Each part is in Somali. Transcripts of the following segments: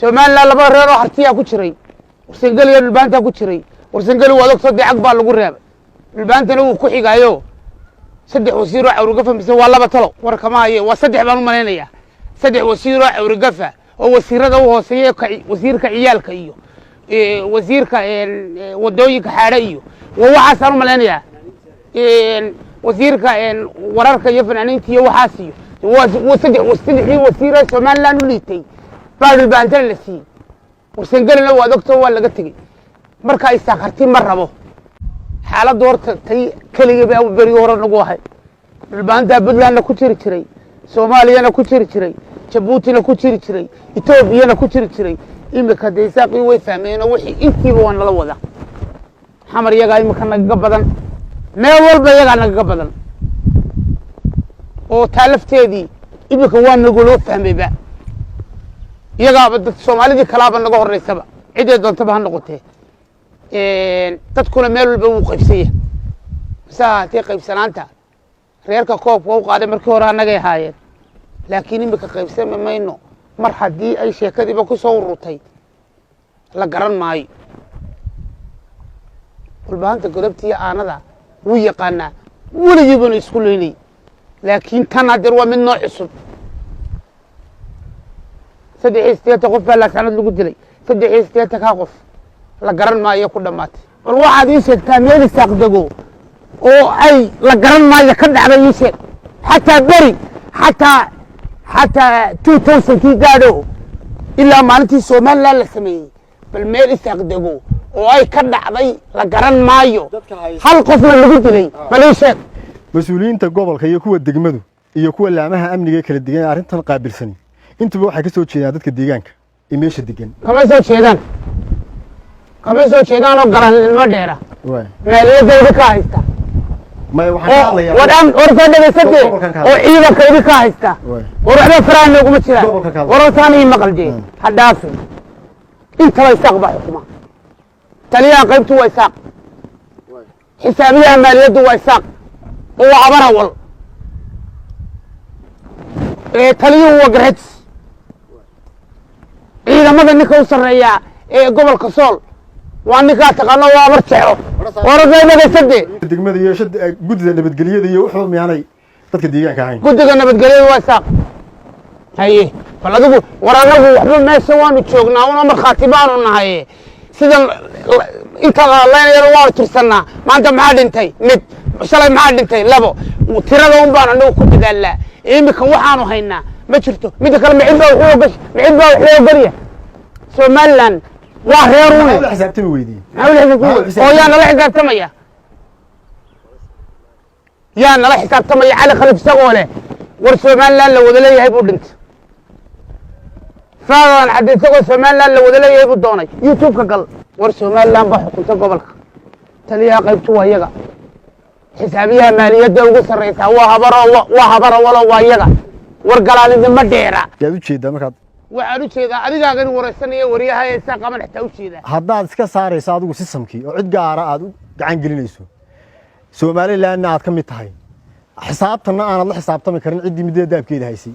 Soomaaliland laba reer oo hartiya ku jiray warsangali iyo dhulbaanta ku jiray warsangali waa dadka dacag baa lagu reebay dhulbaantana uu ku xigayo saddex wasiir oo awriga fahmaysan waa laba talo war kama hayo waa saddex baan u maleynaya saddex wasiir oo awriga fa oo wasiirada u hooseeyay wasiirka ciyaalka iyo wasiirka wadooyinka xaare iyo waxa saan u maleynaya wasiirka wararka iyo fanaaniinta iyo waxaas iyo saddex wasiir oo Soomaaliland u liitay baadil baantan la siiyay warsangalina waa doctor waa laga tagay marka ay saaqartii mar rabo xaaladdu horta tay kaliya baa bari hore nagu ahay dhulbaanta Puntland ku jiri jiray Soomaaliyana ku jiri jiray Djibouti ku jiri jiray Ethiopia ku jiri jiray imika deesaaqi way fahmeen wixii intiiba waan la wada xamar yaga imika naga badan meel walba yaga naga badan oo talafteedii imika waa nagu loo fahmayba iyaga dad Soomaalida kalaaba naga horeysaba cidii doonta baa noqotay dadkuna meel walba uu qaybsiyay saatay qaybsanaanta reerka koobka u qaaday markii hore anaga haayeen laakiin imika qaybsan mayno mar hadii ay sheekadiiba ku soo ururtay la garan maayo walbaanta godobtiya aanada wuu yaqaana waligiibana isku leeynay laakiin tan hadir waa mid nooc cusub saddex qof baa la sanad lagu dilay saddex ka qof la garan maayo ku dhamaatay wal waxaad ii sheegtaa meel saaqdago oo ay la garan maayo ka dhacday ii sheeg xataa bari xataa 2000 kii gaadho ilaa maalintii Soomaaliland la sameeyay bal meel saaqdago oo ay ka dhacday la garan maayo hal qof lagu dilay bal ii sheeg mas'uuliyiinta gobolka iyo kuwa degmadu iyo kuwa laamaha amniga kala degan arrintan qaabilsan intuba waxay ka soo jeedaan dadka deegaanka ee meesha degan kama soo jeedaan oo garan ilmo dheera meeladeeda ka haysta ma waxaan hadlayaa wadaan orda dhageysatay oo ciidanka ka haysta warada faraan ugu ma jiraan warasaan iyo maqalde hadaaf inta way saqba xukuma taliya qaybtu way saq xisaabiyaha maaliyadu way saq oo abara wal taliya waa garad ciidamada ninka u sareeya gobolka Sool waa ninka taqaano waa marjeero warada dhageysatay degmada iyo gudida nabadgelyada iyo wuxuu miyaanay dadka deegaanka ahayn guddiga nabadgelyada waa saaq haye bal adigu waranagu waxba meesha waanu joognaa una marxaati baanu nahay sida inta la yar waa tirsanaa maanta maxaa dhintay mid shalay maxaa dhintay labo tirada un baan anagu ku dadaalaa imika waxaanu haynaa ma jirto mid kale micibba wuxuu gariya Soomaaliland waa reer la xisaabtami weydii oo yaa nala xisaabtamaya cali khalif sagoole war Soomaaliland la wada leeyahay buu dhintay faadan caddeysagoo Soomaaliland la wada leeyahay buu doonay YouTube-ka gal war Soomaaliland ba xukunta gobolka taliyaha qaybtu waa iyaga xisaabiyaha maaliyadda ugu sareysa waa habaro wala waa iyaga war galaalnimo dheera yaad u jeedaa markaad waxaan u jeedaa adigaagan waraysanaya wariyaha ee qaban xataa u jeedaa haddaad iska saarayso adigu systemkii oo cid gaar ah aad u gacan gelinayso Soomaaliland aad ka mid tahay xisaabtana aan la xisaabtami karin cidii midda daabkeeda haysay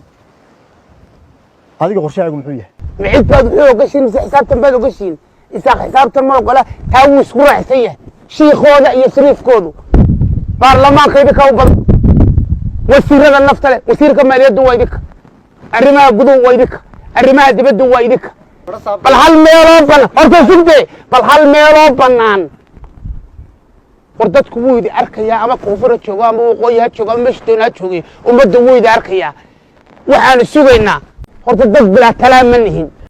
adiga qorshahaagu muxuu yahay micid baad wuxuu gashin xisaabtan baad gashin xisaabtan ma ogola taa wuu isku raacsan yahay shiikhooda iyo sariifkoodu baarlamaanka idinka u badan wasiirada nafta leh wasiirka maaliyadda waa idinka arrimaha gudaha waa idinka arrimaha dibadda waa idinka bal hal meeloo banaan horta sugde bal hal meeloo banaan war dadku wuu idin arkayaa ama koonfur joogo ama waqooyi ha joogo ama meesha doonaa joogay ummadda wuu idin arkayaa waxaan sugaynaa horta dad bilaa talaam ma nihin